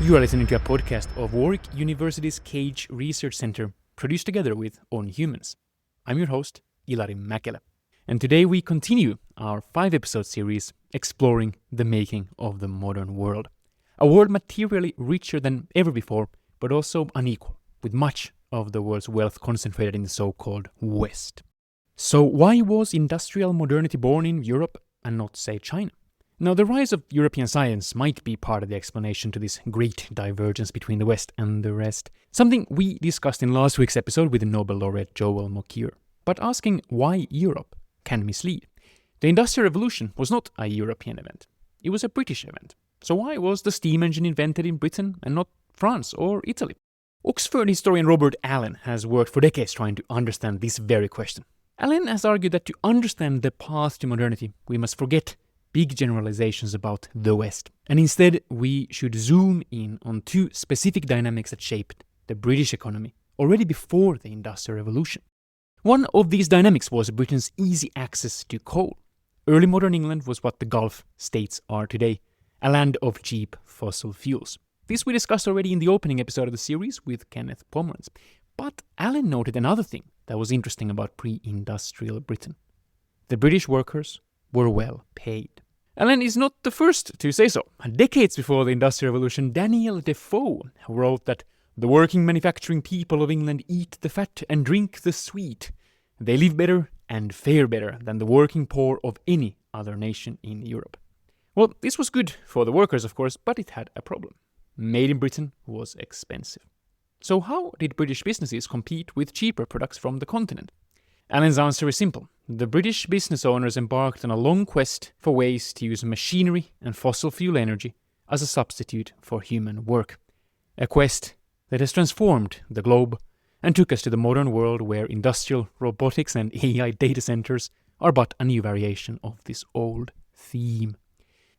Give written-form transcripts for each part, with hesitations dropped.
You are listening to a podcast of Warwick University's Cage Research Centre, produced together with On Humans. I'm your host, Ilari Mäkelä. And today we continue our 5-episode series exploring the making of the modern world. A world materially richer than ever before, but also unequal, with much of the world's wealth concentrated in the so-called West. So why was industrial modernity born in Europe and not, say, China? Now, the rise of European science might be part of the explanation to this great divergence between the West and the rest, something we discussed in last week's episode with the Nobel laureate Joel Mokyr. But asking why Europe can mislead. The Industrial Revolution was not a European event. It was a British event. So why was the steam engine invented in Britain and not France or Italy? Oxford historian Robert Allen has worked for decades trying to understand this very question. Allen has argued that to understand the path to modernity, we must forget big generalizations about the West. And instead, we should zoom in on two specific dynamics that shaped the British economy already before the Industrial Revolution. One of these dynamics was Britain's easy access to coal. Early modern England was what the Gulf states are today, a land of cheap fossil fuels. This we discussed already in the opening episode of the series with Kenneth Pomeranz. But Allen noted another thing that was interesting about pre-industrial Britain. The British workers were well paid. Allen is not the first to say so. Decades before the Industrial Revolution, Daniel Defoe wrote that the working manufacturing people of England eat the fat and drink the sweet. They live better and fare better than the working poor of any other nation in Europe. Well, this was good for the workers, of course, but it had a problem. Made in Britain was expensive. So how did British businesses compete with cheaper products from the continent? Allen's answer is simple. The British business owners embarked on a long quest for ways to use machinery and fossil fuel energy as a substitute for human work. A quest that has transformed the globe and took us to the modern world where industrial robotics and AI data centers are but a new variation of this old theme.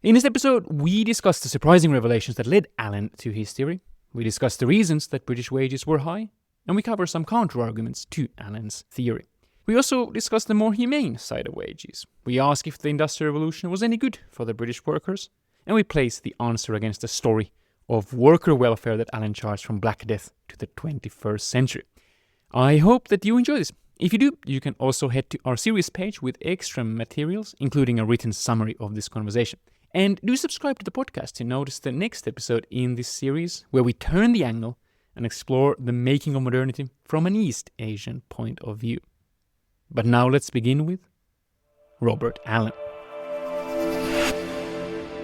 In this episode, we discussed the surprising revelations that led Allen to his theory. We discussed the reasons that British wages were high, and we cover some counter-arguments to Allen's theory. We also discuss the more humane side of wages. We ask if the Industrial Revolution was any good for the British workers, and we place the answer against the story of worker welfare that Allen charged from Black Death to the 21st century. I hope that you enjoy this. If you do, you can also head to our series page with extra materials, including a written summary of this conversation. And do subscribe to the podcast to notice the next episode in this series, where we turn the angle and explore the making of modernity from an East Asian point of view. But now let's begin with Robert Allen.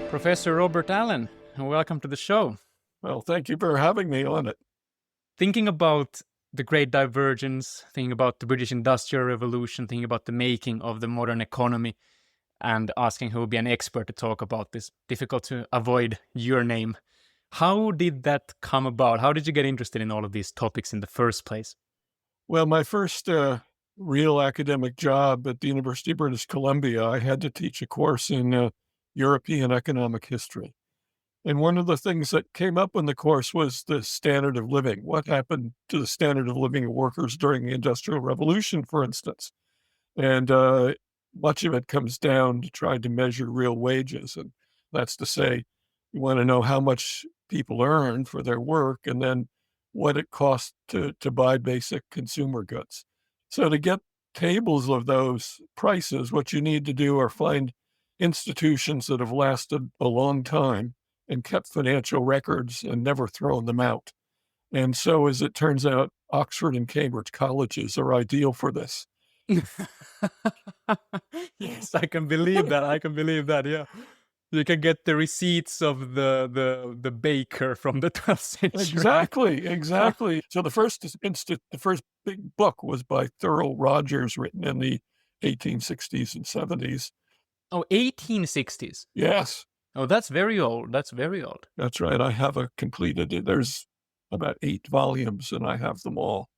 Professor Robert Allen, welcome to the show. Well, thank you for having me on it. Thinking about the Great Divergence, thinking about the British Industrial Revolution, thinking about the making of the modern economy, and asking who would be an expert to talk about this, difficult to avoid your name. How did that come about? How did you get interested in all of these topics in the first place? Well, my first real academic job at the University of British Columbia, I had to teach a course in European economic history. And one of the things that came up in the course was the standard of living. What happened to the standard of living of workers during the Industrial Revolution, for instance? And much of it comes down to trying to measure real wages. And that's to say, you want to know how much people earn for their work and then what it costs to buy basic consumer goods. So to get tables of those prices, what you need to do are find institutions that have lasted a long time and kept financial records and never thrown them out. And so as it turns out, Oxford and Cambridge colleges are ideal for this. Yes, I can believe that. Yeah, you can get the receipts of the baker from the 12th century. Exactly. So the first big book was by Thurl Rogers, written in the 1860s and 70s. Oh, 1860s. Yes. Oh, that's very old. That's right. I have a completed. There's about 8 volumes, and I have them all.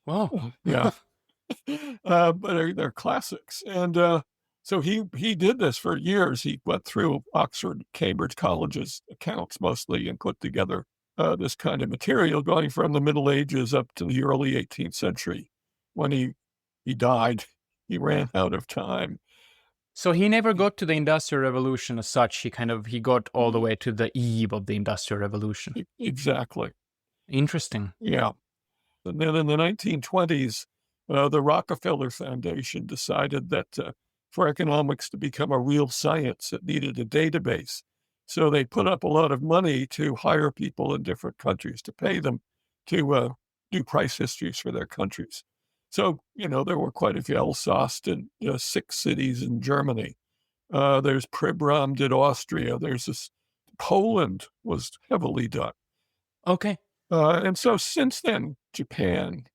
Wow. Yeah. But they're classics. And so he did this for years. He went through Oxford, Cambridge colleges, accounts mostly, and put together this kind of material going from the Middle Ages up to the early 18th century. When he died, he ran out of time. So he never got to the Industrial Revolution as such. He got all the way to the eve of the Industrial Revolution. Exactly. Interesting. Yeah. And then in the 1920s, the Rockefeller Foundation decided that for economics to become a real science, it needed a database. So they put up a lot of money to hire people in different countries to pay them to do price histories for their countries. So, there were quite a few. Alsace in 6 cities in Germany. There's Pribram did Austria. There's this Poland was heavily done. Okay. And so since then, Japan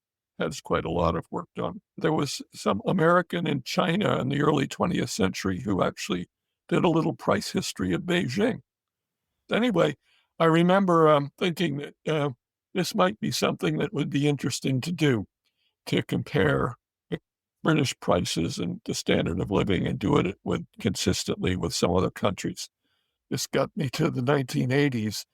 has quite a lot of work done. There was some American in China in the early 20th century who actually did a little price history of Beijing. Anyway, I remember thinking that this might be something that would be interesting to do, to compare British prices and the standard of living and do it consistently with some other countries. This got me to the 1980s.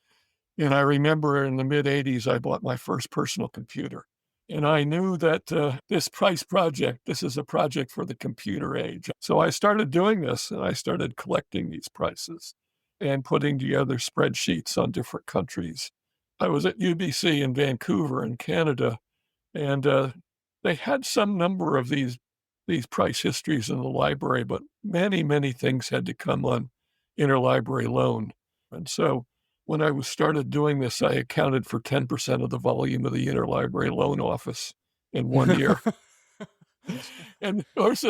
And I remember in the mid-'80s, I bought my first personal computer. And I knew that this price project, this is a project for the computer age. So I started doing this, and I started collecting these prices and putting together spreadsheets on different countries. I was at UBC in Vancouver in Canada, and they had some number of these price histories in the library, but many, many things had to come on interlibrary loan. And so when I started doing this, I accounted for 10% of the volume of the interlibrary loan office in 1 year. And of course,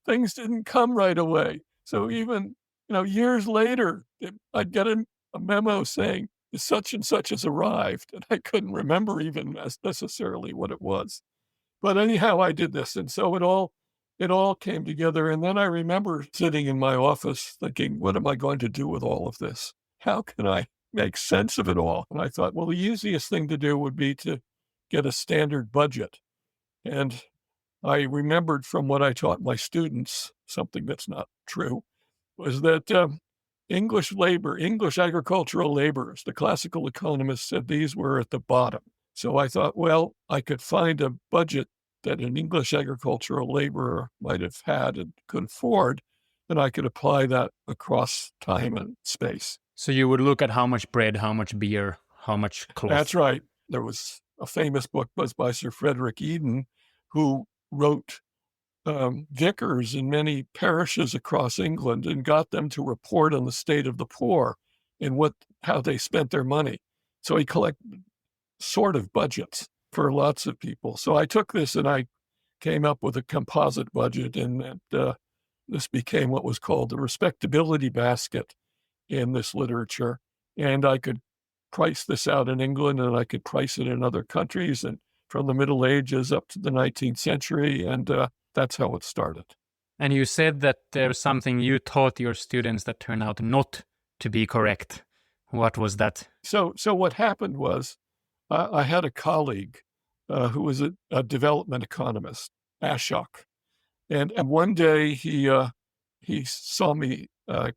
things didn't come right away. So even, years later, I'd get a memo saying such and such has arrived, and I couldn't remember even necessarily what it was. But anyhow, I did this, and so it all came together. And then I remember sitting in my office thinking, what am I going to do with all of this? How can I make sense of it all? And I thought, well, the easiest thing to do would be to get a standard budget. And I remembered from what I taught my students, something that's not true, was that English agricultural laborers, the classical economists said these were at the bottom. So I thought, well, I could find a budget that an English agricultural laborer might have had and could afford, and I could apply that across time and space. So you would look at how much bread, how much beer, how much cloth. That's right. There was a famous book by Sir Frederick Eden, who wrote vicars in many parishes across England and got them to report on the state of the poor and how they spent their money. So he collected sort of budgets for lots of people. So I took this and I came up with a composite budget, and this became what was called the respectability basket in this literature. And I could price this out in England, and I could price it in other countries, and from the Middle Ages up to the 19th century. And that's how it started. And you said that there's something you taught your students that turned out not to be correct. What was that? So what happened was I had a colleague who was a development economist, Ashok. And one day he saw me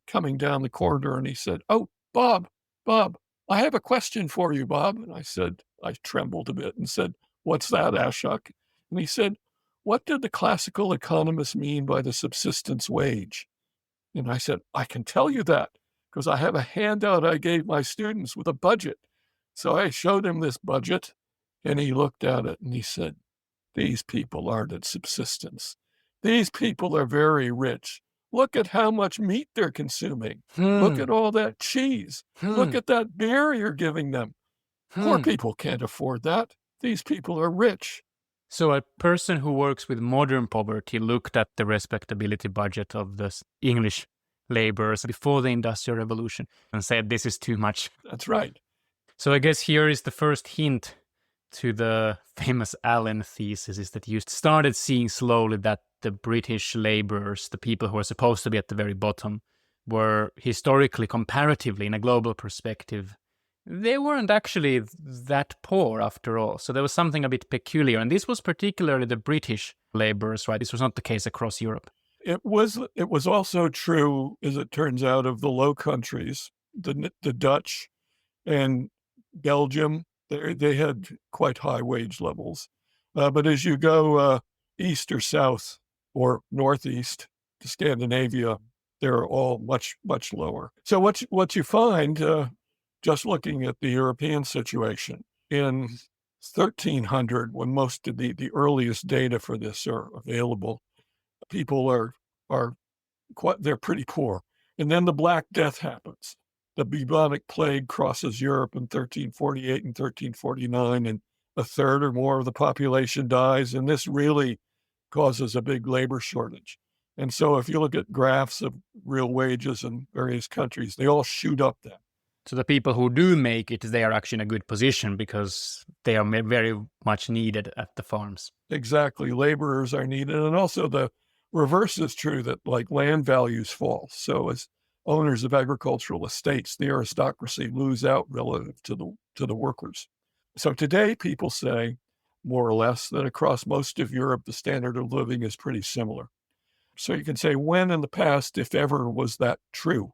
coming down the corridor, and he said, "Oh, Bob, I have a question for you, Bob." And I trembled a bit and said, "What's that, Ashok?" And he said, "What did the classical economists mean by the subsistence wage?" And I said, "I can tell you that because I have a handout I gave my students with a budget." So I showed him this budget, and he looked at it and he said, "These people aren't at subsistence. These people are very rich. Look at how much meat they're consuming. Look at all that cheese. Look at that beer you're giving them. Poor people can't afford that. These people are rich." So a person who works with modern poverty looked at the respectability budget of the English laborers before the Industrial Revolution and said, this is too much. That's right. So I guess here is the first hint to the famous Allen thesis, is that you started seeing slowly that the British laborers, the people who are supposed to be at the very bottom, were historically, comparatively, in a global perspective, they weren't actually that poor after all. So there was something a bit peculiar. And this was particularly the British laborers, right? This was not the case across Europe. It was also true, as it turns out, of the Low Countries, the Dutch and Belgium. They had quite high wage levels. But as you go east or south or northeast to Scandinavia, they're all much, much lower. So what you find, just looking at the European situation, in 1300, when most of the earliest data for this are available, people are they're pretty poor. And then the Black Death happens. The bubonic plague crosses Europe in 1348 and 1349, and a third or more of the population dies. And this really causes a big labor shortage. And so if you look at graphs of real wages in various countries, they all shoot up then. So the people who do make it, they are actually in a good position because they are very much needed at the farms. Exactly. Laborers are needed. And also the reverse is true, that like land values fall. So as owners of agricultural estates, the aristocracy lose out relative to the workers. So today people say, more or less, that across most of Europe, the standard of living is pretty similar. So you can say, when in the past, if ever, was that true?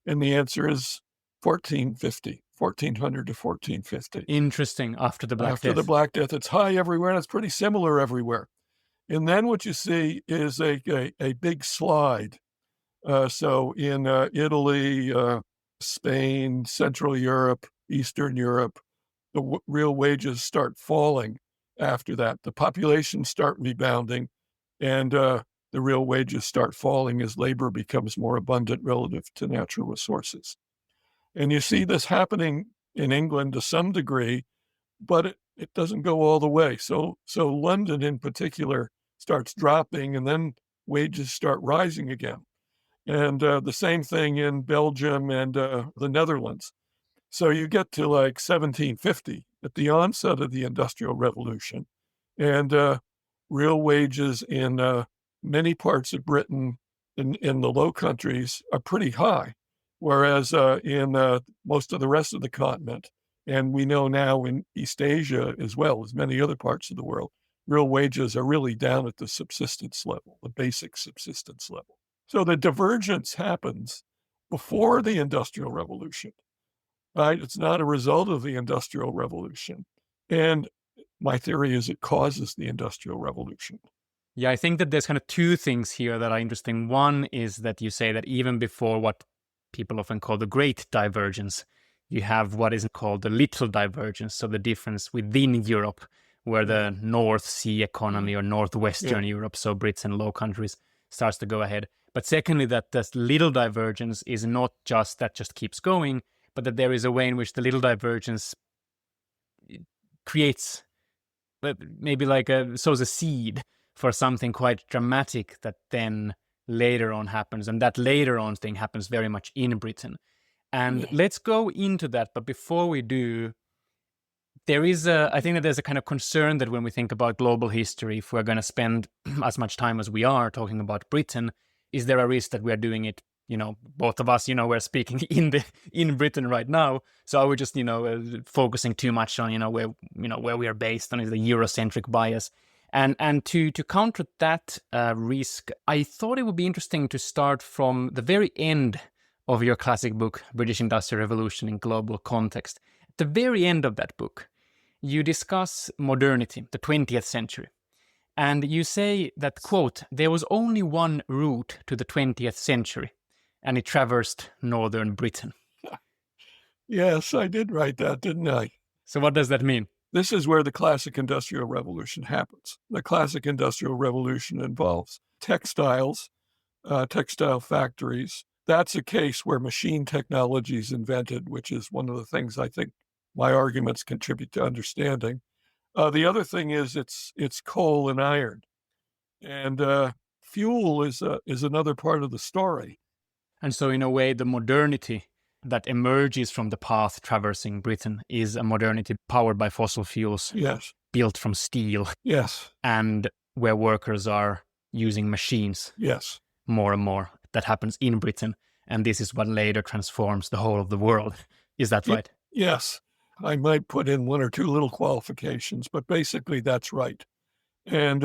And the answer is 1450, 1400 to 1450. Interesting. After the Black Death. After the Black Death, it's high everywhere, and it's pretty similar everywhere. And then what you see is a big slide. So in Italy, Spain, Central Europe, Eastern Europe, the real wages start falling after that. The populations start rebounding, and the real wages start falling as labor becomes more abundant relative to natural resources. And you see this happening in England to some degree, but it doesn't go all the way. So London in particular starts dropping, and then wages start rising again. And the same thing in Belgium and the Netherlands. So you get to like 1750 at the onset of the Industrial Revolution, and real wages in many parts of Britain in the Low Countries are pretty high, whereas in most of the rest of the continent, and we know now in East Asia as well as many other parts of the world, real wages are really down at the subsistence level, the basic subsistence level. So the divergence happens before the Industrial Revolution, right? It's not a result of the Industrial Revolution. And my theory is it causes the Industrial Revolution. Yeah, I think that there's kind of two things here that are interesting. One is that you say that even before what people often call the Great Divergence, you have what is called the Little Divergence, so the difference within Europe, where the North Sea economy or Northwestern Europe, so Brits and Low Countries, starts to go ahead. But secondly, that this little divergence is not just that just keeps going, but that there is a way in which the little divergence creates maybe like sows a seed for something quite dramatic that then later on happens. And that later on thing happens very much in Britain. And let's go into that. But before we do, I think that there's a kind of concern that when we think about global history, if we're going to spend as much time as we are talking about Britain, is there a risk that we're doing it, both of us, we're speaking in Britain right now. So are we just, focusing too much on, where we are based on is the Eurocentric bias. And to counter that risk, I thought it would be interesting to start from the very end of your classic book, British Industrial Revolution in Global Context. At the very end of that book, you discuss modernity, the 20th century. And you say that, quote, there was only one route to the 20th century, and it traversed northern Britain. Yes, I did write that, didn't I? So what does that mean? This is where the classic Industrial Revolution happens. The classic Industrial Revolution involves textiles, textile factories. That's a case where machine technology is invented, which is one of the things I think my arguments contribute to understanding. The other thing is it's coal and iron, and fuel is another part of the story. And so in a way, the modernity that emerges from the path traversing Britain is a modernity powered by fossil fuels, yes, built from steel, yes, and where workers are using machines, yes, more and more. That happens in Britain, and this is what later transforms the whole of the world. Is that right? Yes. I might put in one or two little qualifications, but basically that's right. And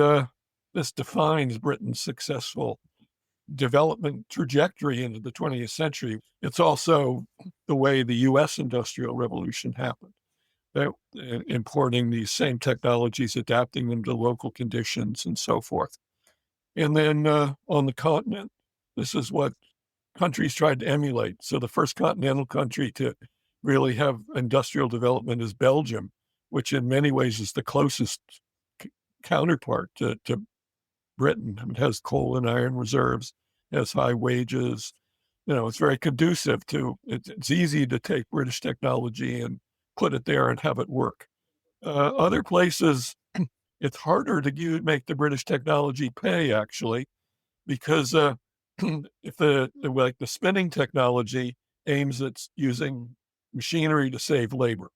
this defines Britain's successful development trajectory into the 20th century. It's also the way the U.S. Industrial Revolution happened, importing these same technologies, adapting them to local conditions, and so forth. And then on the continent, this is what countries tried to emulate. So the first continental country to really have industrial development is Belgium, which in many ways is the closest counterpart to Britain. It has coal and iron reserves, has high wages. It's very conducive to, it's easy to take British technology and put it there and have it work. Other places, it's harder to make the British technology pay, actually, because if the spinning technology aims at using machinery to save labor.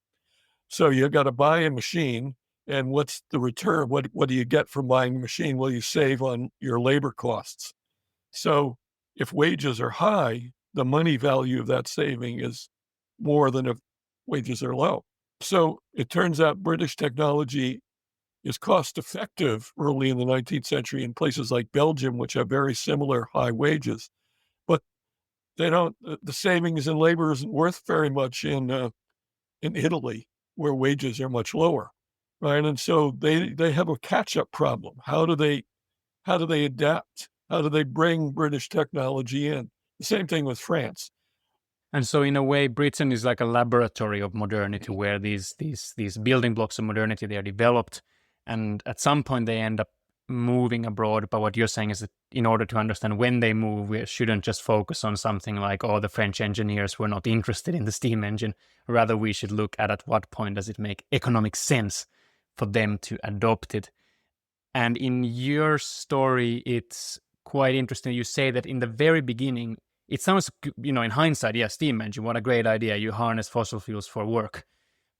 So you've got to buy a machine, and what's the return? What do you get from buying a machine? Well, you save on your labor costs. So if wages are high, the money value of that saving is more than if wages are low. So it turns out British technology is cost effective early in the 19th century in places like Belgium, which have very similar high wages. But they don't, the savings in labor isn't worth very much in Italy, where wages are much lower, right? And so they have a catch-up problem. How do they adapt? How do they bring British technology in? The same thing with France. And so, in a way, Britain is like a laboratory of modernity, where these building blocks of modernity, they are developed, and at some point they end up moving abroad. But what you're saying is that in order to understand when they move, we shouldn't just focus on something like, oh, the French engineers were not interested in the steam engine. Rather, we should look at what point does it make economic sense for them to adopt it. And in your story, it's quite interesting. You say that in the very beginning, it sounds, in hindsight, yeah, steam engine, what a great idea. You harness fossil fuels for work.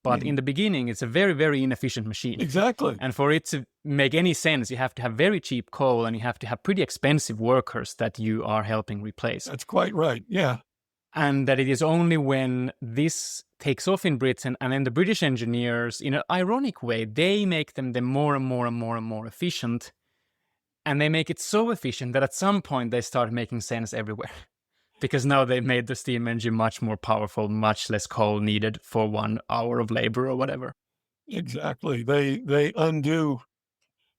But in the beginning, it's a very, very inefficient machine. Exactly. And for it to make any sense, you have to have very cheap coal, and you have to have pretty expensive workers that you are helping replace. That's quite right, yeah. And that it is only when this takes off in Britain, and then the British engineers, in an ironic way, they make them more and more and more and more efficient. And they make it so efficient that at some point they start making sense everywhere. Because now they've made the steam engine much more powerful, much less coal needed for 1 hour of labor or whatever. Exactly. They undo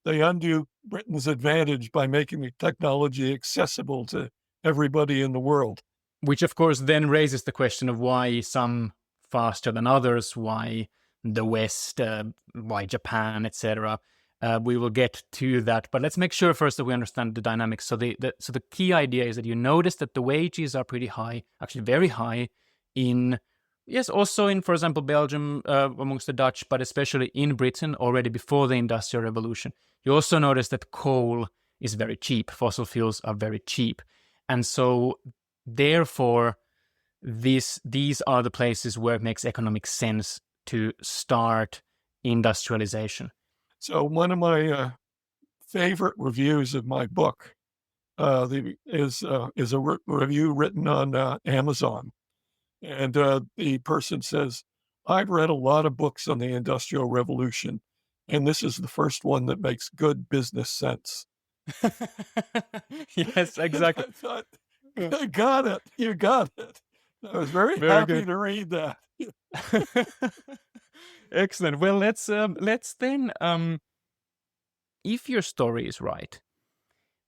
Britain's advantage by making the technology accessible to everybody in the world. Which, of course, then raises the question of why some faster than others, why the West, why Japan, etc. We will get to that, but let's make sure first that we understand the dynamics. So the key idea is that you notice that the wages are pretty high, actually very high, also in, for example, Belgium, amongst the Dutch, but especially in Britain already before the Industrial Revolution. You also notice that coal is very cheap. Fossil fuels are very cheap. And so therefore, these are the places where it makes economic sense to start industrialization. So one of my favorite reviews of my book is a review written on Amazon. And the person says, I've read a lot of books on the Industrial Revolution, and this is the first one that makes good business sense. Yes, exactly. I thought, I got it. You got it. I was very happy good to read that. Excellent. Well, let's then, if your story is right,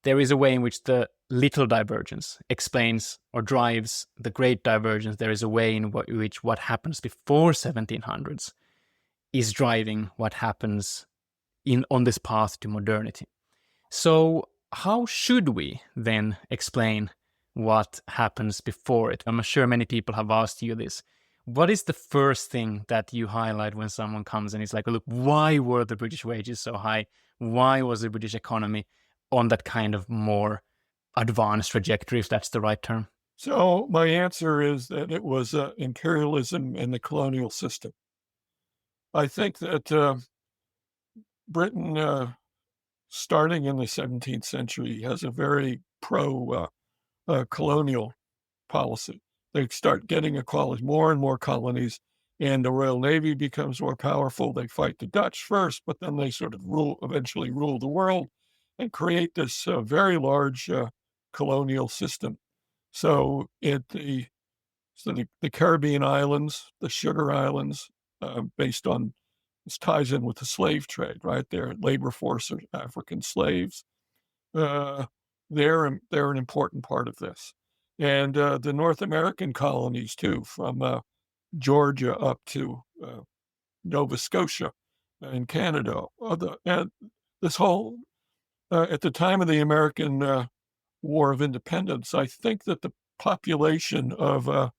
there is a way in which the little divergence explains or drives the great divergence. There is a way in which what happens before 1700s is driving what happens on this path to modernity. So how should we then explain what happens before it? I'm sure many people have asked you this. What is the first thing that you highlight when someone comes and is like, look, why were the British wages so high? Why was the British economy on that kind of more advanced trajectory, if that's the right term? So my answer is that it was imperialism and the colonial system. I think that Britain, starting in the 17th century, has a very pro-colonial policy. They start getting more and more colonies, and the Royal Navy becomes more powerful. They fight the Dutch first, but then they sort of eventually rule the world and create this very large colonial system. So the Caribbean islands, the Sugar Islands, based on, this ties in with the slave trade, right? They're labor force of African slaves. They're an important part of this. and the North American colonies too, from Georgia up to Nova Scotia in Canada. And this whole, at the time of the American War of Independence, I think that the population of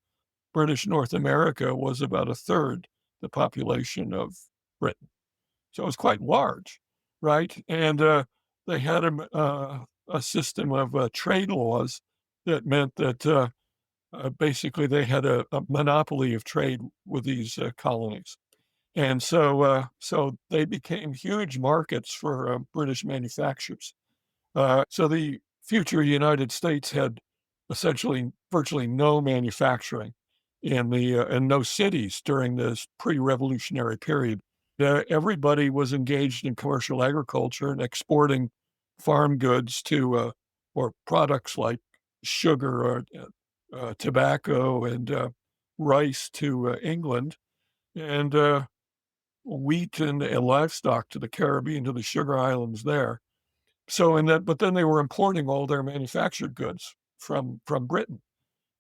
British North America was about a third the population of Britain. So it was quite large, right? And they had a system of trade laws that meant that basically they had a monopoly of trade with these colonies. And so they became huge markets for British manufacturers. So the future United States had essentially virtually no manufacturing in the and no cities during this pre-revolutionary period. Everybody was engaged in commercial agriculture and exporting farm goods to or products like sugar or tobacco and rice to England, and wheat and livestock to the Caribbean, to the sugar islands there. So in that, but then they were importing all their manufactured goods from Britain,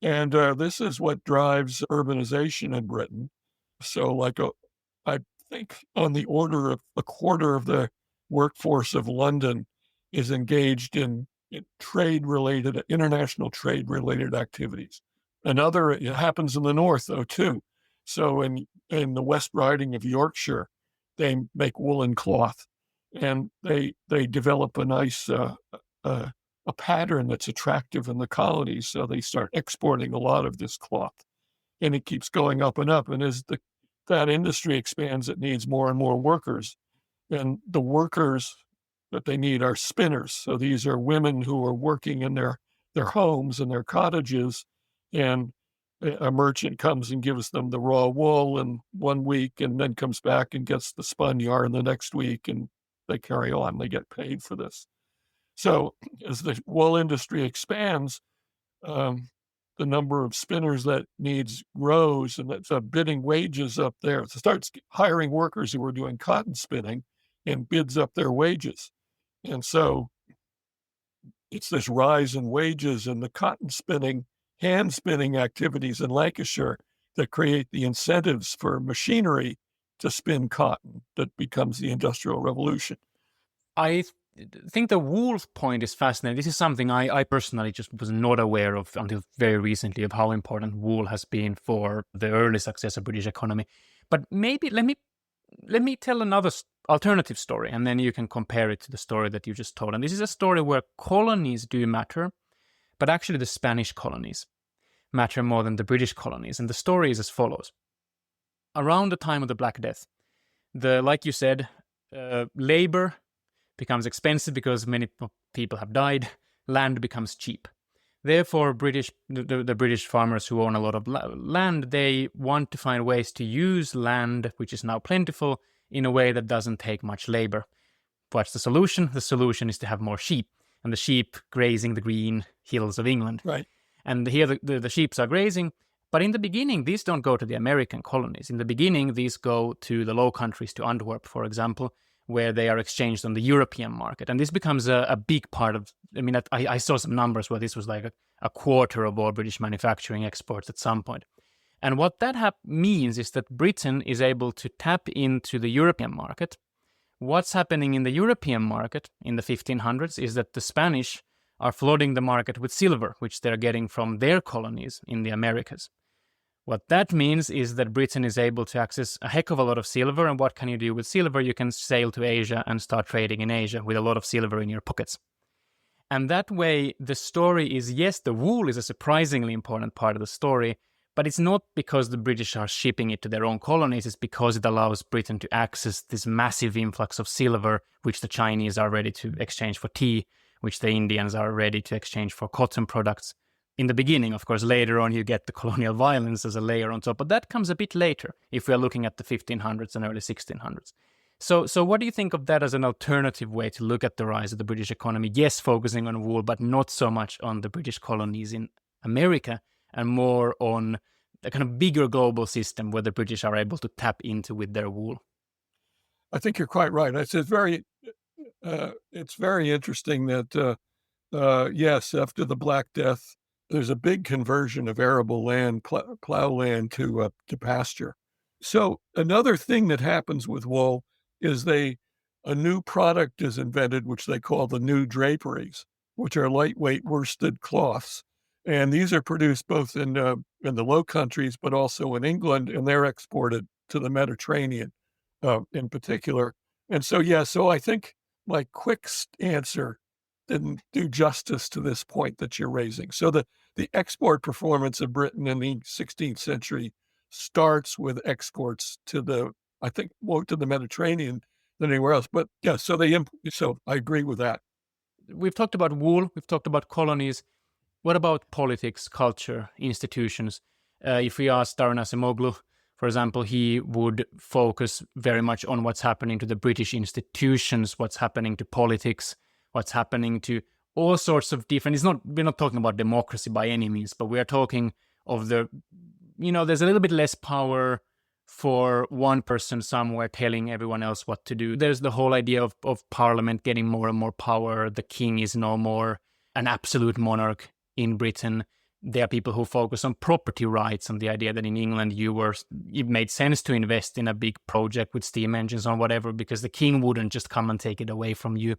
and this is what drives urbanization in Britain. So, I think on the order of a quarter of the workforce of London is engaged in trade related, international trade related activities. Another, it happens in the north though too. So in the West Riding of Yorkshire, they make woolen cloth, and they develop a nice a pattern that's attractive in the colonies. So they start exporting a lot of this cloth, and it keeps going up and up. And as that industry expands, it needs more and more workers. And the workers that they need are spinners. So these are women who are working in their homes and their cottages, and a merchant comes and gives them the raw wool in 1 week, and then comes back and gets the spun yarn the next week, and they carry on. They get paid for this. So as the wool industry expands, um, the number of spinners that needs grows, and that's bidding wages up there. It starts hiring workers who are doing cotton spinning and bids up their wages. And so it's this rise in wages and the cotton spinning, hand spinning activities in Lancashire that create the incentives for machinery to spin cotton that becomes the Industrial Revolution. I think the wool point is fascinating. This is something I personally just was not aware of until very recently, of how important wool has been for the early success of British economy. But maybe let me tell another alternative story, and then you can compare it to the story that you just told. And this is a story where colonies do matter, but actually the Spanish colonies matter more than the British colonies. And the story is as follows. Around the time of the Black Death, like you said, labor becomes expensive because many people have died. Land becomes cheap. Therefore, the British farmers who own a lot of land, they want to find ways to use land, which is now plentiful, in a way that doesn't take much labor. What's the solution? The solution is to have more sheep, and the sheep grazing the green hills of England. Right. And here the sheep are grazing. But in the beginning, these don't go to the American colonies. In the beginning, these go to the Low Countries, to Antwerp, for example, where they are exchanged on the European market. And this becomes a big part of, I saw some numbers where this was like a quarter of all British manufacturing exports at some point. And what that means is that Britain is able to tap into the European market. What's happening in the European market in the 1500s is that the Spanish are flooding the market with silver, which they're getting from their colonies in the Americas. What that means is that Britain is able to access a heck of a lot of silver. And what can you do with silver? You can sail to Asia and start trading in Asia with a lot of silver in your pockets. And that way, the story is, yes, the wool is a surprisingly important part of the story, but it's not because the British are shipping it to their own colonies. It's because it allows Britain to access this massive influx of silver, which the Chinese are ready to exchange for tea, which the Indians are ready to exchange for cotton products. In the beginning, of course, later on you get the colonial violence as a layer on top, but that comes a bit later if we are looking at the 1500s and early 1600s. So what do you think of that as an alternative way to look at the rise of the British economy? Yes, focusing on wool, but not so much on the British colonies in America, and more on a kind of bigger global system where the British are able to tap into with their wool. I think you're quite right. It's very interesting that yes, after the Black Death, there's a big conversion of arable land, plow land to pasture. So another thing that happens with wool is a new product is invented, which they call the new draperies, which are lightweight worsted cloths. And these are produced both in the Low Countries, but also in England, and they're exported to the Mediterranean in particular. And so, yeah, so I think my quick answer didn't do justice to this point that you're raising. So the export performance of Britain in the 16th century starts with exports I think, more to the Mediterranean than anywhere else. But yeah, so I agree with that. We've talked about wool, we've talked about colonies. What about politics, culture, institutions? If we ask Darren Acemoglu, for example, he would focus very much on what's happening to the British institutions, what's happening to politics, what's happening to all sorts of different. We're not talking about democracy by any means, but we are talking of there's a little bit less power for one person somewhere telling everyone else what to do. There's the whole idea of Parliament getting more and more power. The king is no more an absolute monarch in Britain. There are people who focus on property rights and the idea that in England it made sense to invest in a big project with steam engines or whatever because the king wouldn't just come and take it away from you.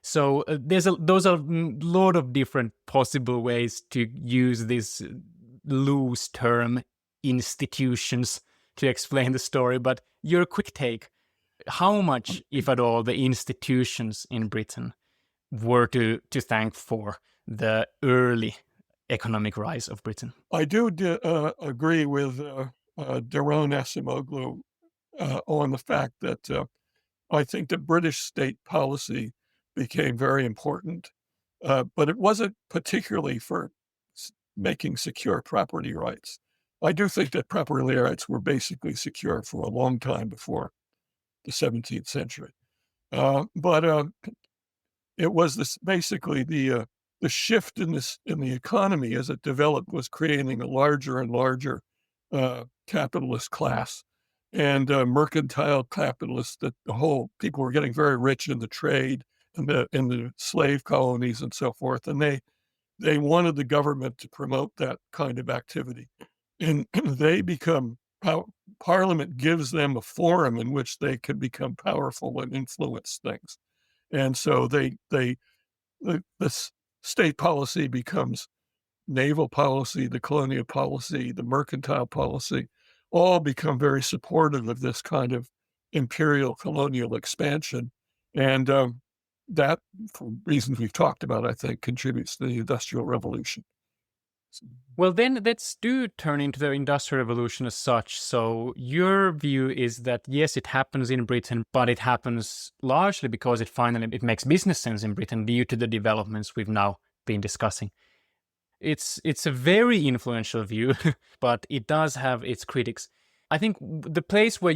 So those are a lot of different possible ways to use this loose term institutions to explain the story. But your quick take, how much, if at all, the institutions in Britain were to thank for the early economic rise of Britain? I do agree with Daron Acemoglu on the fact that I think the British state policy became very important, but it wasn't particularly for making secure property rights. I do think that property rights were basically secure for a long time before the 17th century. But it was basically the shift in the economy as it developed was creating a larger and larger capitalist class and mercantile capitalists. That the whole people were getting very rich in the trade and in the slave colonies and so forth, and they wanted the government to promote that kind of activity, and they become Parliament gives them a forum in which they can become powerful and influence things. And so this state policy becomes naval policy, the colonial policy, the mercantile policy, all become very supportive of this kind of imperial colonial expansion. And that, for reasons we've talked about, I think, contributes to the Industrial Revolution. Well, then let's turn into the Industrial Revolution as such. So your view is that, yes, it happens in Britain, but it happens largely because it makes business sense in Britain due to the developments we've now been discussing. It's a very influential view, but it does have its critics. I think the place where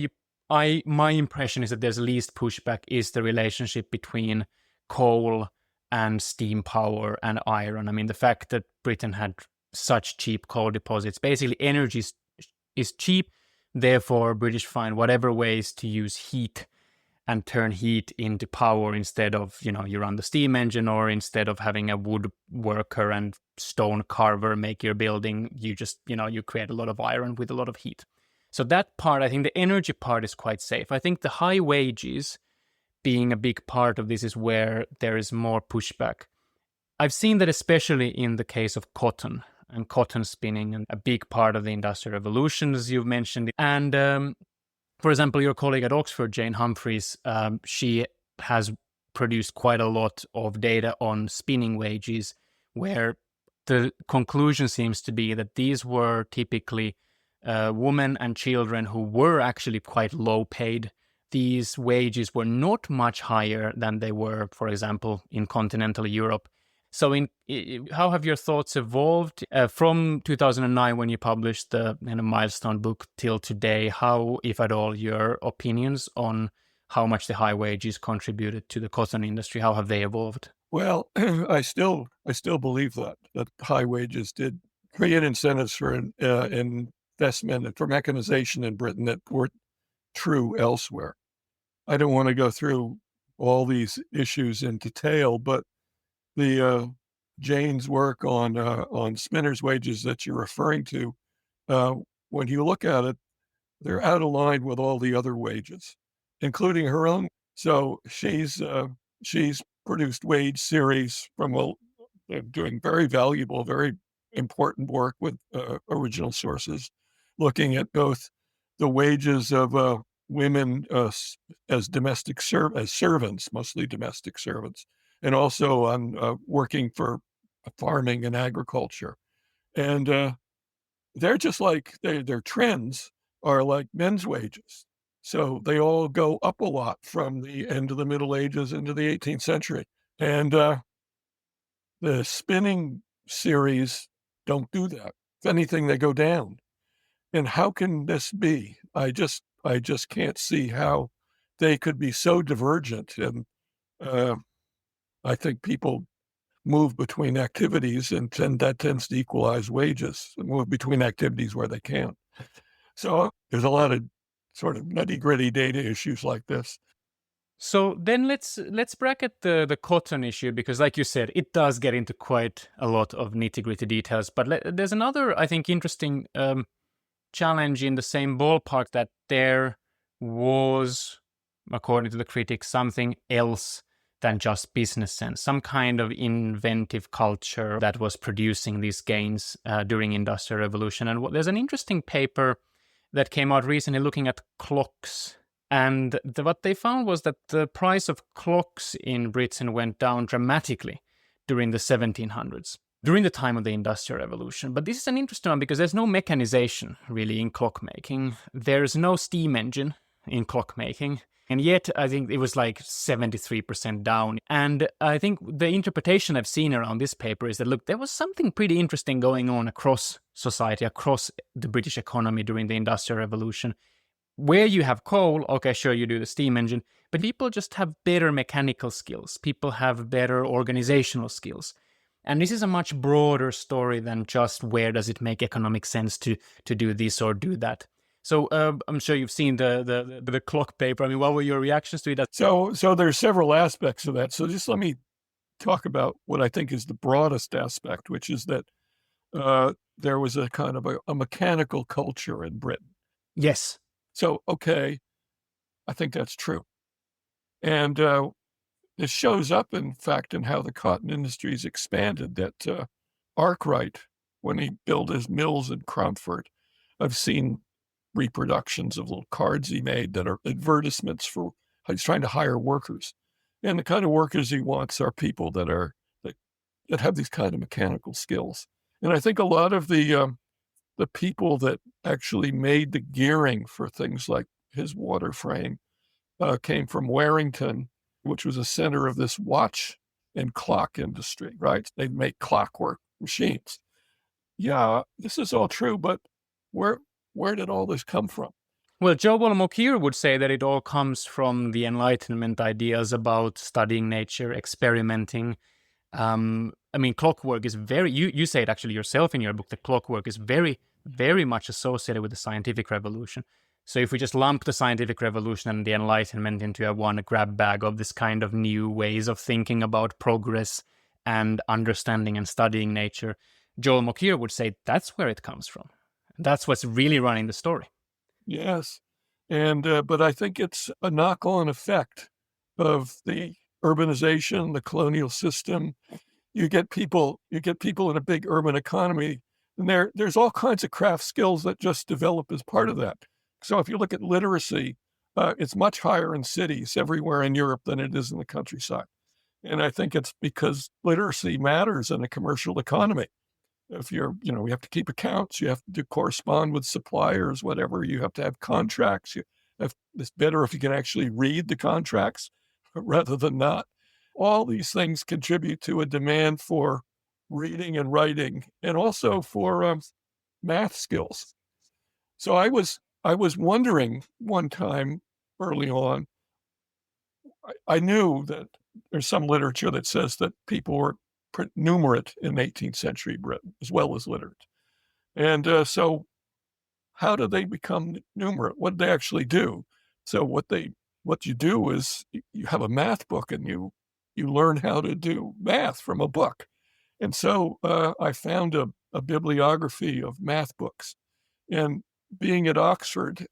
my impression is that there's least pushback is the relationship between coal and steam power and iron. I mean, the fact that Britain had such cheap coal deposits, basically energy is cheap, therefore British find whatever ways to use heat and turn heat into power instead of, you run the steam engine, or instead of having a wood worker and stone carver make your building, you just, you create a lot of iron with a lot of heat. So that part, I think the energy part is quite safe. I think the high wages being a big part of this is where there is more pushback. I've seen that especially in the case of cotton and cotton spinning, and a big part of the Industrial Revolution, as you've mentioned. And for example, your colleague at Oxford, Jane Humphreys, she has produced quite a lot of data on spinning wages, where the conclusion seems to be that these were typically women and children who were actually quite low paid. These wages were not much higher than they were, for example, in continental Europe. So how have your thoughts evolved from 2009 when you published the milestone book till today? How, if at all, your opinions on how much the high wages contributed to the cotton industry, how have they evolved? Well, I still believe that high wages did create incentives for investment and for mechanization in Britain that weren't true elsewhere. I don't want to go through all these issues in detail, but the Jane's work on spinners' wages that you're referring to, uh, when you look at it, they're out of line with all the other wages, including her own. So she's produced wage series from doing very valuable, very important work with original sources, looking at both the wages of women as as servants, mostly domestic servants, and also on working for farming and agriculture. And they're just like their trends are like men's wages. So they all go up a lot from the end of the Middle Ages into the 18th century. And the spinning series don't do that. If anything, they go down. And how can this be? I just can't see how they could be so divergent. And uh, I think people move between activities, and that tends to equalize wages and move between activities where they can. So there's a lot of sort of nitty-gritty data issues like this. So then let's bracket the cotton issue, because like you said, it does get into quite a lot of nitty-gritty details. But there's another, I think, interesting challenge in the same ballpark, that there was, according to the critics, something else than just business sense, some kind of inventive culture that was producing these gains during Industrial Revolution. And there's an interesting paper that came out recently looking at clocks. And what they found was that the price of clocks in Britain went down dramatically during the 1700s, during the time of the Industrial Revolution. But this is an interesting one because there's no mechanization really in clockmaking. There's no steam engine in clockmaking. And yet, I think it was like 73% down. And I think the interpretation I've seen around this paper is that, look, there was something pretty interesting going on across society, across the British economy during the Industrial Revolution. Where you have coal, okay, sure, you do the steam engine, but people just have better mechanical skills. People have better organizational skills. And this is a much broader story than just where does it make economic sense to do this or do that. So I'm sure you've seen the clock paper. I mean, what were your reactions to it? So there's several aspects of that. So just let me talk about what I think is the broadest aspect, which is that there was a kind of a mechanical culture in Britain. Yes. So, okay, I think that's true. And this shows up, in fact, in how the cotton industry's expanded, that Arkwright, when he built his mills in Cromford, I've seen reproductions of little cards he made that are advertisements for he's trying to hire workers. And the kind of workers he wants are people that have these kind of mechanical skills. And I think a lot of the people that actually made the gearing for things like his water frame came from Warrington, which was a center of this watch and clock industry, right? They'd make clockwork machines. Yeah, this is all true, but where did all this come from? Well, Joe Walmokir would say that it all comes from the Enlightenment ideas about studying nature, experimenting. I mean, clockwork is very, you say it actually yourself in your book, that clockwork is very, very much associated with the scientific revolution. So if we just lump the scientific revolution and the Enlightenment into one grab bag of this kind of new ways of thinking about progress and understanding and studying nature, Joel Mokyr would say that's where it comes from. That's what's really running the story. Yes. And, but I think it's a knock-on effect of the urbanization, the colonial system. You get people in a big urban economy, and there's all kinds of craft skills that just develop as part of that. So if you look at literacy, it's much higher in cities everywhere in Europe than it is in the countryside. And I think it's because literacy matters in a commercial economy. If you have to keep accounts, you have to correspond with suppliers, whatever, you have to have contracts. It's better if you can actually read the contracts rather than not. All these things contribute to a demand for reading and writing, and also for math skills. So I was wondering one time early on, I knew that there's some literature that says that people were numerate in 18th century Britain as well as literate. And so how do they become numerate? What do they actually do? So what you do is you have a math book, and you learn how to do math from a book. And so I found a bibliography of math books. And being at Oxford,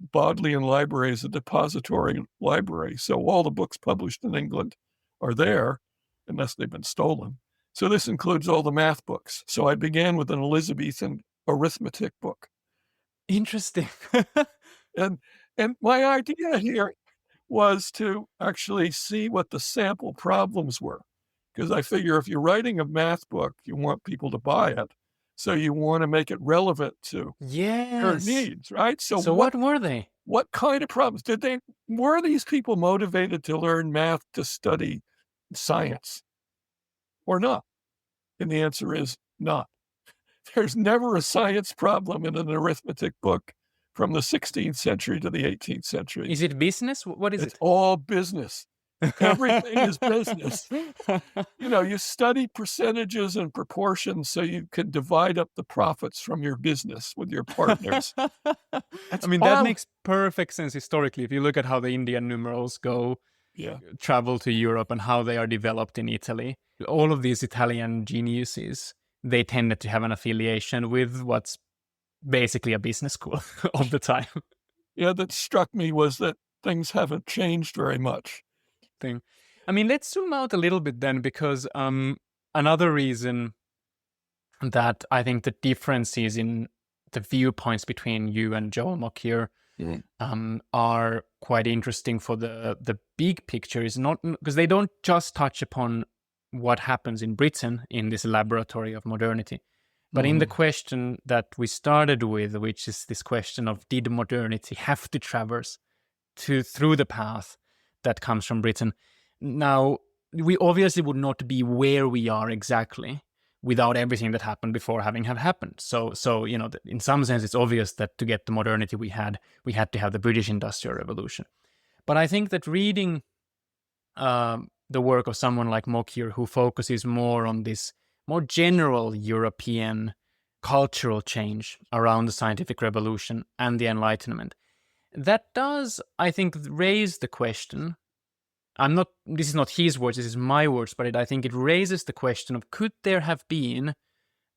Bodleian Library is a depository library. So all the books published in England are there, unless they've been stolen. So this includes all the math books. So I began with an Elizabethan arithmetic book. Interesting. And my idea here was to actually see what the sample problems were. Because I figure if you're writing a math book, you want people to buy it. So you want to make it relevant to their Yes. needs, right? So what were they? What kind of problems were these people motivated to learn math to study science or not? And the answer is not. There's never a science problem in an arithmetic book from the 16th century to the 18th century. Is it business? What is It's all business. Everything is business. You study percentages and proportions so you can divide up the profits from your business with your partners. I mean, that makes perfect sense historically. If you look at how the Indian numerals travel to Europe and how they are developed in Italy, all of these Italian geniuses, they tended to have an affiliation with what's basically a business school of the time. Yeah, that struck me was that things haven't changed very much. I mean, let's zoom out a little bit then, because another reason that I think the differences in the viewpoints between you and Joel Mokyr are quite interesting for the big picture is not because they don't just touch upon what happens in Britain in this laboratory of modernity, but in the question that we started with, which is this question of did modernity have to traverse through the path that comes from Britain. Now, we obviously would not be where we are exactly without everything that happened before having have happened. So in some sense, it's obvious that to get the modernity we had to have the British Industrial Revolution. But I think that reading the work of someone like Mokyr, who focuses more on this more general European cultural change around the scientific revolution and the Enlightenment, that does, I think, raise the question. This is not his words, this is my words, but I think it raises the question of could there have been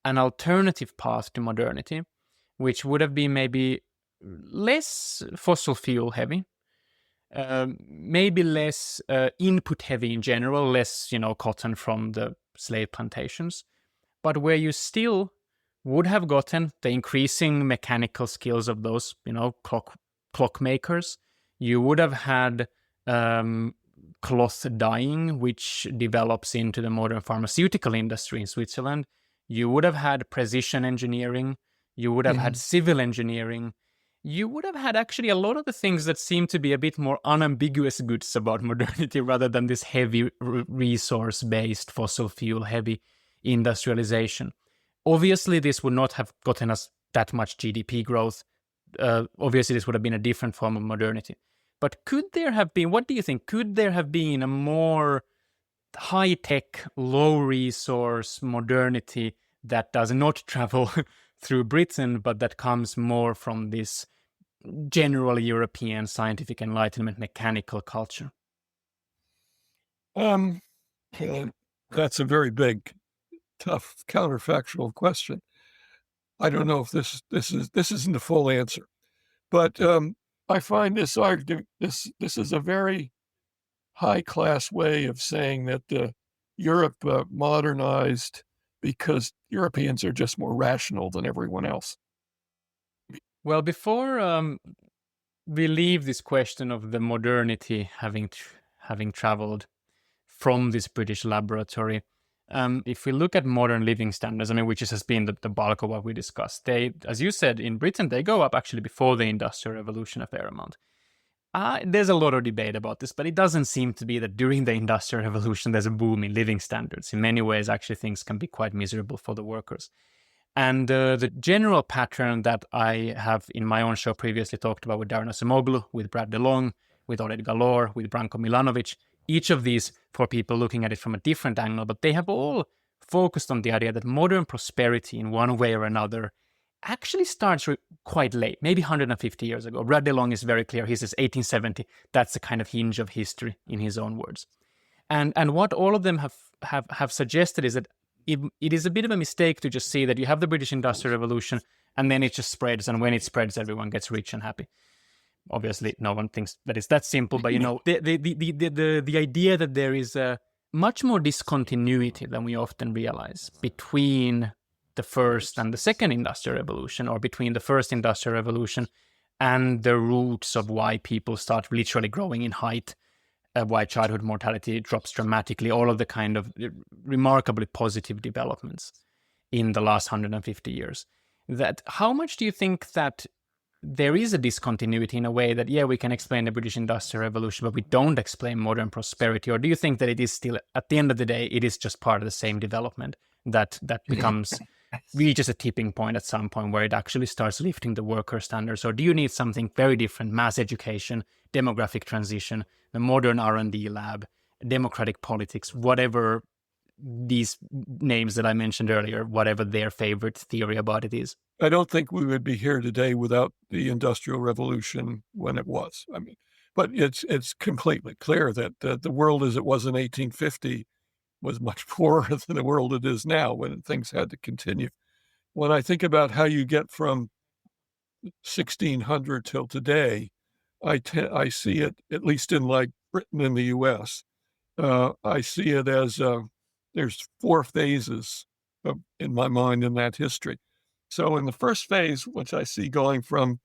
an alternative path to modernity, which would have been maybe less fossil fuel heavy, maybe less input heavy in general, less, cotton from the slave plantations, but where you still would have gotten the increasing mechanical skills of those, clockmakers. You would have had cloth dyeing, which develops into the modern pharmaceutical industry in Switzerland. You would have had precision engineering. You would have had civil engineering. You would have had actually a lot of the things that seem to be a bit more unambiguous goods about modernity rather than this heavy resource-based, fossil fuel-heavy industrialization. Obviously, this would not have gotten us that much GDP growth. Obviously, this would have been a different form of modernity. But could there have been, what do you think, could there have been a more high-tech, low-resource modernity that does not travel through Britain, but that comes more from this general European scientific Enlightenment mechanical culture? That's a very big, tough, counterfactual question. I don't know if this isn't the full answer, but I find this argument, this is a very high-class way of saying that Europe modernized because Europeans are just more rational than everyone else. Well, before we leave this question of the modernity having traveled from this British laboratory, if we look at modern living standards, which has been the bulk of what we discussed, they, as you said, in Britain, they go up actually before the Industrial Revolution a fair amount. There's a lot of debate about this, but it doesn't seem to be that during the Industrial Revolution there's a boom in living standards. In many ways, actually, things can be quite miserable for the workers. And the general pattern that I have in my own show previously talked about with Darren Acemoglu, with Brad DeLong, with Oleg Galor, with Branko Milanovic, each of these for people looking at it from a different angle, but they have all focused on the idea that modern prosperity in one way or another actually starts quite late, maybe 150 years ago. Brad DeLong is very clear. He says 1870, that's the kind of hinge of history in his own words. And what all of them have suggested is that it is a bit of a mistake to just see that you have the British Industrial Revolution and then it just spreads, and when it spreads, everyone gets rich and happy. Obviously, no one thinks that it's that simple, but the idea that there is a much more discontinuity than we often realize between the first and the second industrial revolution, or between the first industrial revolution and the roots of why people start literally growing in height, why childhood mortality drops dramatically, all of the kind of remarkably positive developments in the last 150 years. That how much do you think that there is a discontinuity in a way that, yeah, we can explain the British Industrial Revolution, but we don't explain modern prosperity? Or do you think that it is still, at the end of the day, it is just part of the same development that becomes, reaches a tipping point at some point where it actually starts lifting the worker standards? Or do you need something very different, mass education, demographic transition, the modern R&D lab, democratic politics, whatever these names that I mentioned earlier, whatever their favorite theory about it is? I don't think we would be here today without the Industrial Revolution when it was. I mean, but it's completely clear that the world as it was in 1850 was much poorer than the world it is now when things had to continue. When I think about how you get from 1600 till today, I see it, at least in like Britain and the U.S., I see it as there's 4 phases in my mind in that history. So in the first phase, which I see going from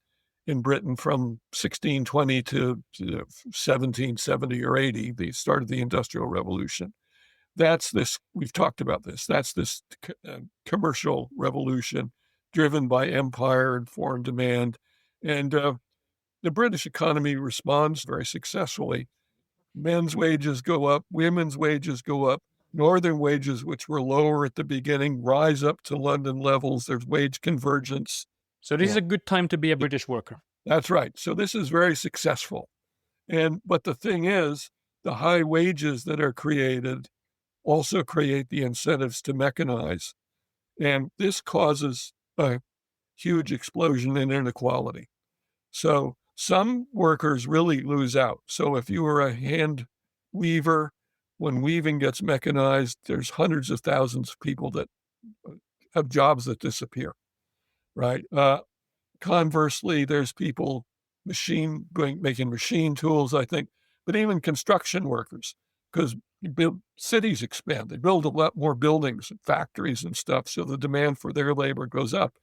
in Britain from 1620 to 1770 or 80, the start of the Industrial Revolution, that's this, we've talked about this, that's this commercial revolution driven by empire and foreign demand. And the British economy responds very successfully. Men's wages go up, women's wages go up. Northern wages, which were lower at the beginning, rise up to London levels. There's wage convergence. So this is a good time to be a British worker. That's right. So this is very successful. But the thing is, the high wages that are created also create the incentives to mechanize. And this causes a huge explosion in inequality. So some workers really lose out. So if you were a hand weaver, when weaving gets mechanized, there's hundreds of thousands of people that have jobs that disappear, right? Conversely, there's people making machine tools, I think, but even construction workers, because cities expand. They build a lot more buildings and factories and stuff, so the demand for their labor goes up.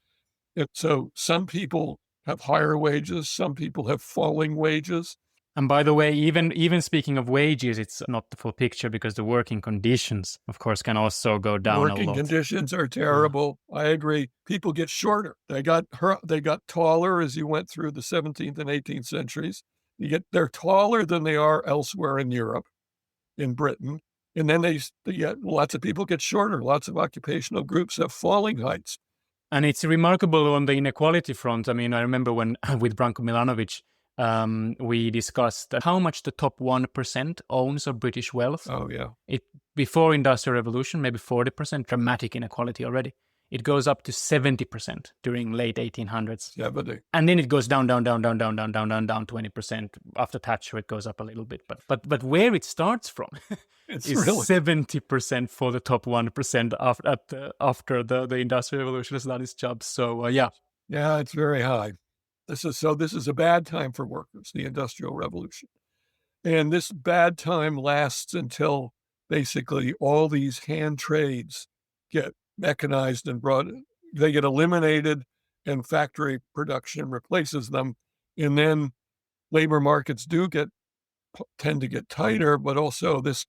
And so some people have higher wages, some people have falling wages. And by the way, even speaking of wages, it's not the full picture because the working conditions, of course, can also go down a lot. Working conditions are terrible. Yeah. I agree. People get shorter. They got taller as you went through the 17th and 18th centuries. They're taller than they are elsewhere in Europe, in Britain. And then lots of people get shorter. Lots of occupational groups have falling heights. And it's remarkable on the inequality front. I mean, I remember when with Branko Milanovic, we discussed how much the top 1% owns of British wealth. Oh, yeah. Before Industrial Revolution, maybe 40%, dramatic inequality already. It goes up to 70% during late 1800s. 70. And then it goes down 20%. After Thatcher, it goes up a little bit. But where it starts from is really 70% for the top 1% after the Industrial Revolution has done its job. So, yeah. Yeah, it's very high. This is a bad time for workers, the Industrial Revolution. And this bad time lasts until basically all these hand trades get mechanized and they get eliminated and factory production replaces them. And then labor markets tend to get tighter, but also this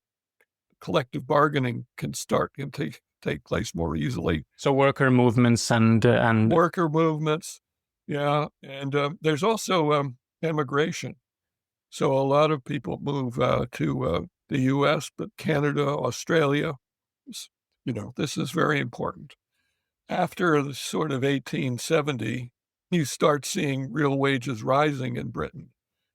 collective bargaining can start and take place more easily. So worker movements and worker movements. Yeah, and there's also immigration. So a lot of people move to the U.S., but Canada, Australia, this is very important. After the sort of 1870, you start seeing real wages rising in Britain,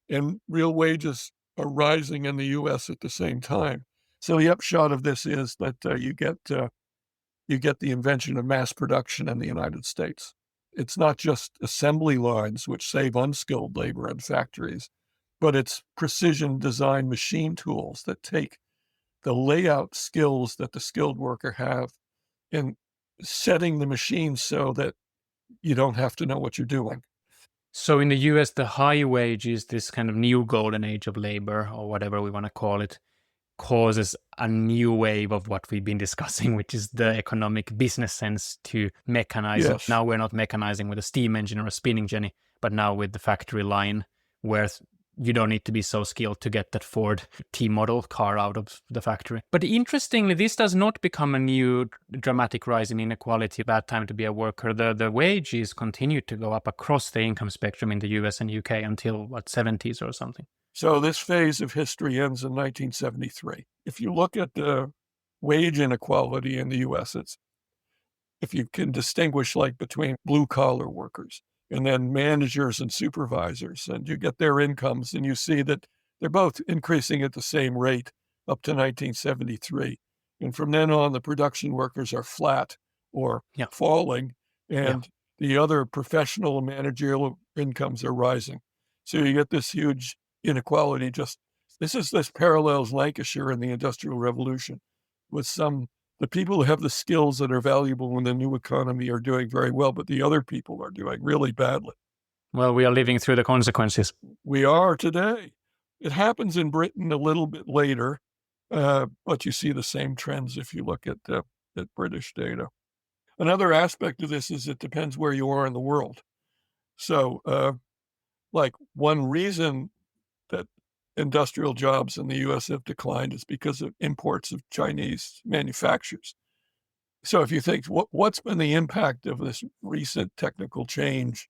and real wages are rising in the U.S. at the same time. So the upshot of this is that you get the invention of mass production in the United States. It's not just assembly lines, which save unskilled labor in factories, but it's precision design machine tools that take the layout skills that the skilled worker have in setting the machine so that you don't have to know what you're doing. So in the US, the high wage is this kind of new golden age of labor, or whatever we want to call it, causes a new wave of what we've been discussing, which is the economic business sense to mechanize. Yes. Now we're not mechanizing with a steam engine or a spinning jenny, but now with the factory line, where you don't need to be so skilled to get that Ford T model car out of the factory. But interestingly, this does not become a new dramatic rise in inequality, bad time to be a worker. The wages continue to go up across the income spectrum in the US and UK until, what, 70s or something. So this phase of history ends in 1973. If you look at the wage inequality in the US, it's, if you can distinguish like between blue collar workers and then managers and supervisors, and you get their incomes and you see that they're both increasing at the same rate up to 1973. And from then on, the production workers are flat or falling, and the other professional and managerial incomes are rising. So you get this huge inequality. This parallels Lancashire in the Industrial Revolution, with the people who have the skills that are valuable in the new economy are doing very well, but the other people are doing really badly. Well, we are living through the consequences. We are today. It happens in Britain a little bit later, but you see the same trends if you look at British data. Another aspect of this is it depends where you are in the world. So, like one reason that industrial jobs in the US have declined is because of imports of Chinese manufacturers. So if you think, what's been the impact of this recent technical change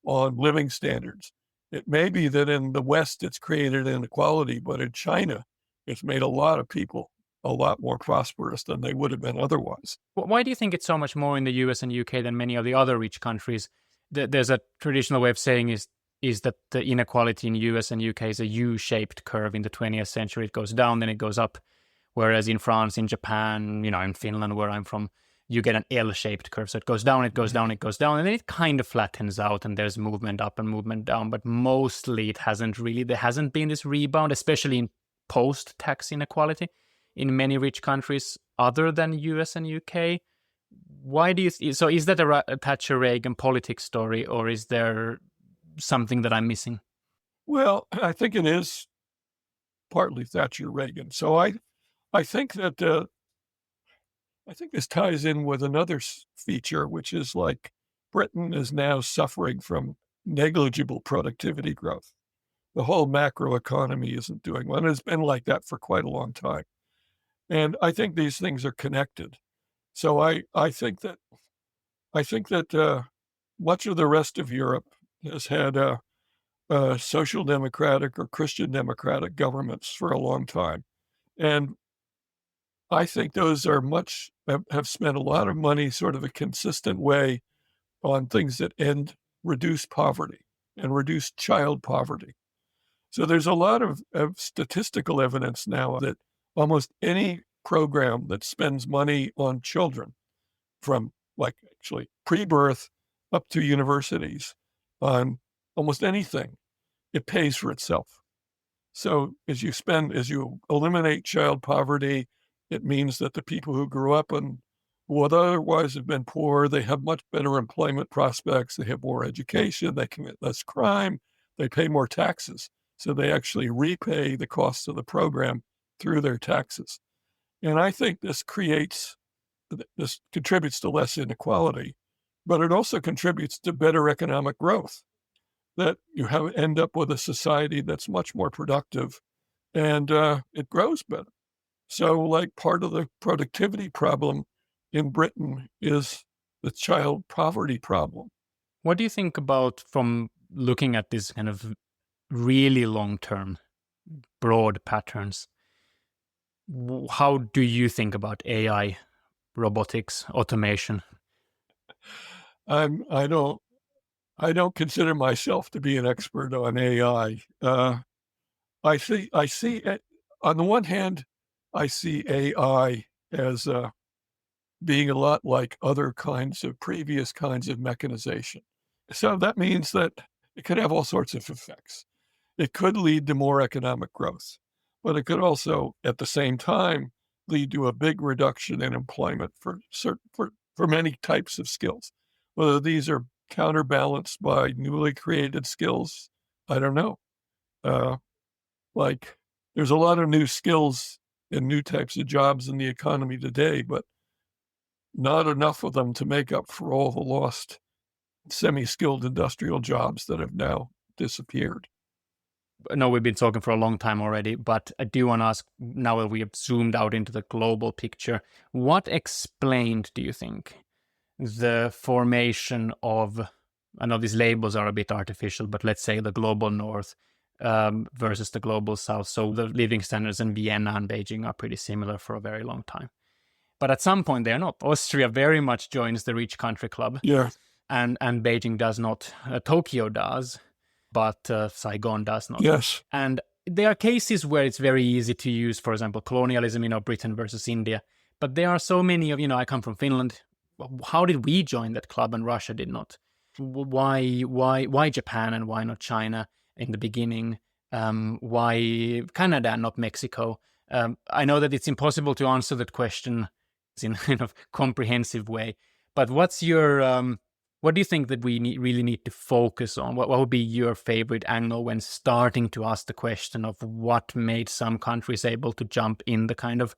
on living standards? It may be that in the West, it's created inequality, but in China, it's made a lot of people a lot more prosperous than they would have been otherwise. Why do you think it's so much more in the US and UK than many of the other rich countries? There's a traditional way of saying is that the inequality in US and UK is a U-shaped curve. In the 20th century, it goes down, then it goes up. Whereas in France, in Japan, in Finland, where I'm from, you get an L-shaped curve. So it goes down, it goes down, it goes down, and then it kind of flattens out and there's movement up and movement down. But mostly there hasn't been this rebound, especially in post-tax inequality in many rich countries other than US and UK. Why do you so is that a Thatcher-Reagan politics story, or is there something that I'm missing? Well, I think it is partly Thatcher-Reagan. So I think that I think this ties in with another feature, which is like Britain is now suffering from negligible productivity growth. The whole macro economy isn't doing well, and it's been like that for quite a long time. And I think these things are connected. So I think that much of the rest of Europe has had social democratic or Christian democratic governments for a long time. And I think those are have spent a lot of money sort of a consistent way on things that reduce poverty and reduce child poverty. So there's a lot of statistical evidence now that almost any program that spends money on children, from like actually pre-birth up to universities, on almost anything, it pays for itself. So as you eliminate child poverty, it means that the people who grew up and would otherwise have been poor, they have much better employment prospects, they have more education, they commit less crime, they pay more taxes. So they actually repay the costs of the program through their taxes. And I think this contributes to less inequality, but it also contributes to better economic growth, that you end up with a society that's much more productive and it grows better. So like part of the productivity problem in Britain is the child poverty problem. What do you think about, from looking at this kind of really long-term, broad patterns, how do you think about AI, robotics, automation? I don't consider myself to be an expert on AI. I see it, on the one hand, I see AI as being a lot like other previous kinds of mechanization. So that means that it could have all sorts of effects. It could lead to more economic growth, but it could also, at the same time, lead to a big reduction in employment for many types of skills. Whether these are counterbalanced by newly created skills, I don't know. Like there's a lot of new skills and new types of jobs in the economy today, but not enough of them to make up for all the lost semi-skilled industrial jobs that have now disappeared. I know we've been talking for a long time already, but I do want to ask, now that we have zoomed out into the global picture, what explained, do you think, the formation of, I know these labels are a bit artificial, but let's say the global north versus the global south. So the living standards in Vienna and Beijing are pretty similar for a very long time. But at some point, they're not. Austria very much joins the rich country club. Yeah. And Beijing does not. Tokyo does, but Saigon does not. Yes. And there are cases where it's very easy to use, for example, colonialism, Britain versus India. But there are so many of, I come from Finland. How did we join that club and Russia did not? Why Japan and why not China in the beginning? Why Canada and not Mexico? I know that it's impossible to answer that question in a kind of comprehensive way. But what's your what do you think that we really need to focus on? What would be your favorite angle when starting to ask the question of what made some countries able to jump in the kind of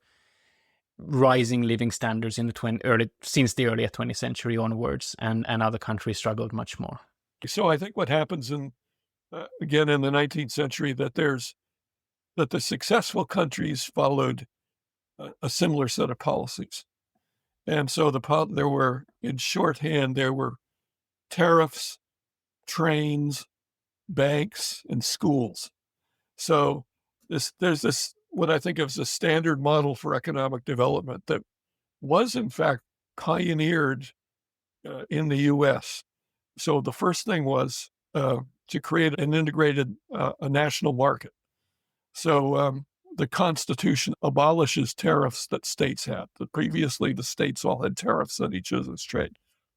rising living standards in the since the early 20th century onwards, and other countries struggled much more? So I think what happens again in the 19th century that the successful countries followed a similar set of policies. And so there were, in shorthand, there were tariffs, trains, banks, and schools. So there's this, what I think of as a standard model for economic development that was, in fact, pioneered in the U.S. So the first thing was to create an integrated a national market. So the Constitution abolishes tariffs that states had. Previously, the states all had tariffs on each other's trade.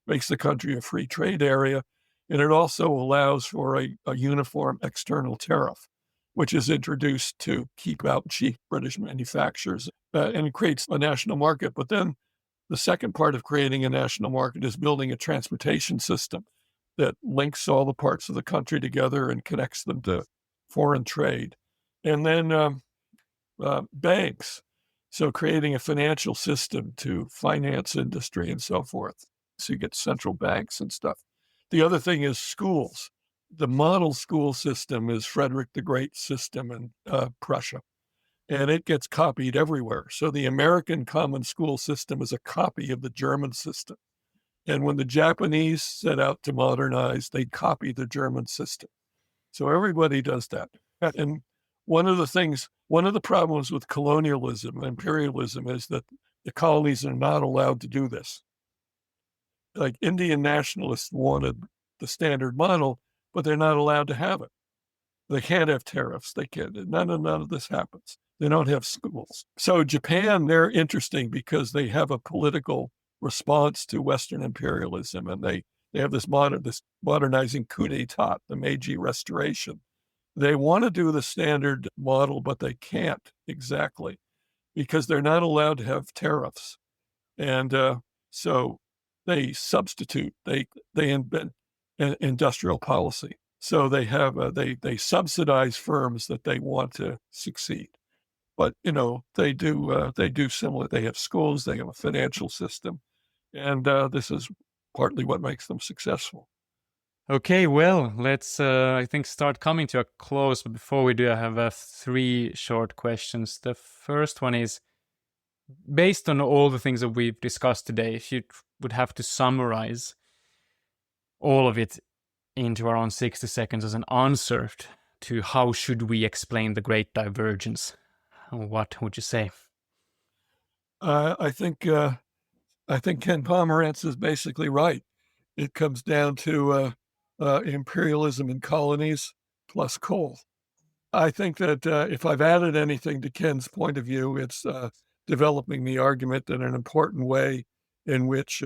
Makes the country a free trade area, and it also allows for a uniform external tariff, which is introduced to keep out cheap British manufacturers, and it creates a national market. But then the second part of creating a national market is building a transportation system that links all the parts of the country together and connects them to foreign trade. And then banks, so creating a financial system to finance industry and so forth. So you get central banks and stuff. The other thing is schools. The model school system is Frederick the Great's system in Prussia, and it gets copied everywhere. So the American common school system is a copy of the German system. And when the Japanese set out to modernize, they copy the German system. So everybody does that. And one of the problems with colonialism and imperialism is that the colonies are not allowed to do this. Like Indian nationalists wanted the standard model, but they're not allowed to have it. They can't have tariffs. They can't. None of this happens. They don't have schools. So Japan, they're interesting because they have a political response to Western imperialism, and they have this modernizing coup d'etat, the Meiji Restoration. They want to do the standard model, but they can't exactly because they're not allowed to have tariffs. And so they substitute, they invent an industrial policy. So they have they subsidize firms that they want to succeed. But they do similar. They have schools, they have a financial system, and this is partly what makes them successful. Okay, well, let's, I think, start coming to a close. But before we do, I have 3 short questions. The first one is, based on all the things that we've discussed today, if you would have to summarize all of it into around 60 seconds as an answer to how should we explain the Great Divergence, what would you say? I think Ken Pomerantz is basically right. It comes down to imperialism in colonies plus coal. I think that if I've added anything to Ken's point of view, it's developing the argument that an important way in which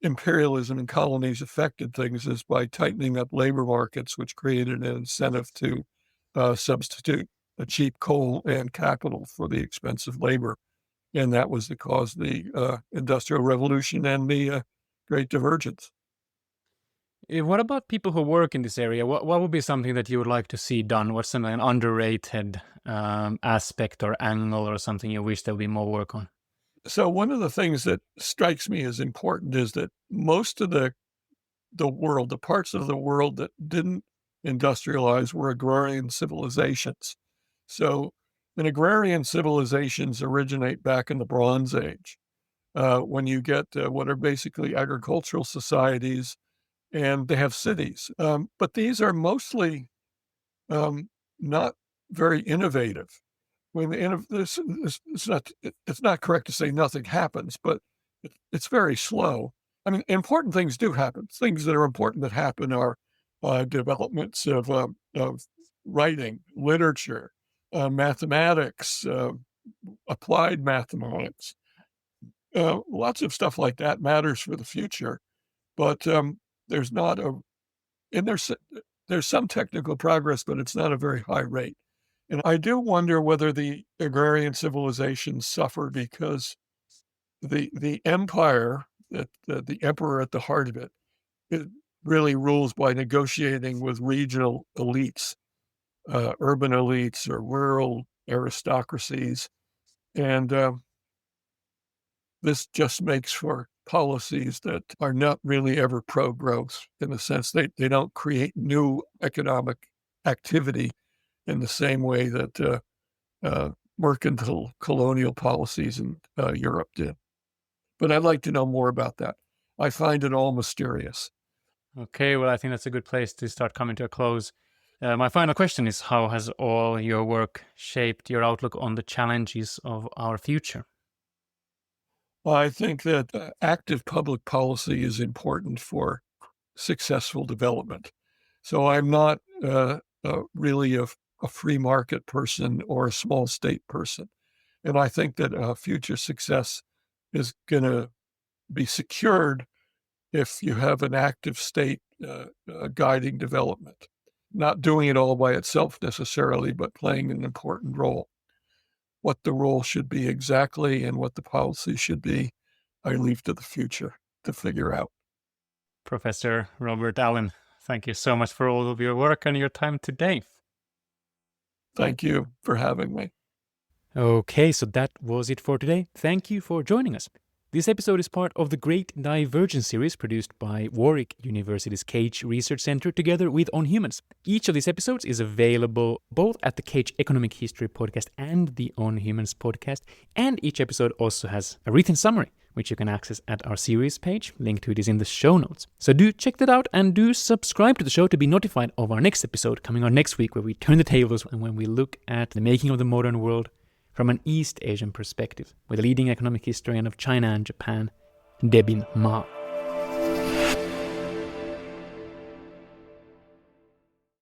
imperialism in colonies affected things is by tightening up labor markets, which created an incentive to substitute cheap coal and capital for the expensive labor. And that was the cause of the Industrial Revolution and the Great Divergence. What about people who work in this area? What would be something that you would like to see done? What's an underrated aspect or angle or something you wish there would be more work on? So one of the things that strikes me as important is that most of the world, the parts of the world that didn't industrialize, were agrarian civilizations. So, and agrarian civilizations originate back in the Bronze Age, when you get what are basically agricultural societies, and they have cities. But these are mostly not very innovative. When it's not correct to say nothing happens, but it's very slow. I mean, important things do happen. Things that are important that happen are developments of writing, literature, mathematics, applied mathematics. Lots of stuff like that matters for the future, but there's not a, and there's some technical progress, but it's not a very high rate. And I do wonder whether the agrarian civilizations suffer because the empire, that the emperor at the heart of it really rules by negotiating with regional elites, urban elites or rural aristocracies. And this just makes for policies that are not really ever pro-growth, in the sense they don't create new economic activity in the same way that mercantile colonial policies in Europe did. But I'd like to know more about that. I find it all mysterious. Okay, well, I think that's a good place to start coming to a close. My final question is, how has all your work shaped your outlook on the challenges of our future? Well, I think that active public policy is important for successful development. So I'm not really a free market person or a small state person. And I think that future success is going to be secured if you have an active state guiding development, not doing it all by itself necessarily, but playing an important role. What the role should be exactly and what the policy should be, I leave to the future to figure out. Professor Robert Allen, thank you so much for all of your work and your time today. Thank you for having me. Okay, so that was it for today. Thank you for joining us. This episode is part of the Great Divergence series produced by Warwick University's Cage Research Center together with On Humans. Each of these episodes is available both at the Cage Economic History podcast and the On Humans podcast, and each episode also has a written summary, which you can access at our series page. Link to it is in the show notes. So do check that out and do subscribe to the show to be notified of our next episode coming on next week, where we turn the tables and when we look at the making of the modern world from an East Asian perspective with a leading economic historian of China and Japan, Debin Ma.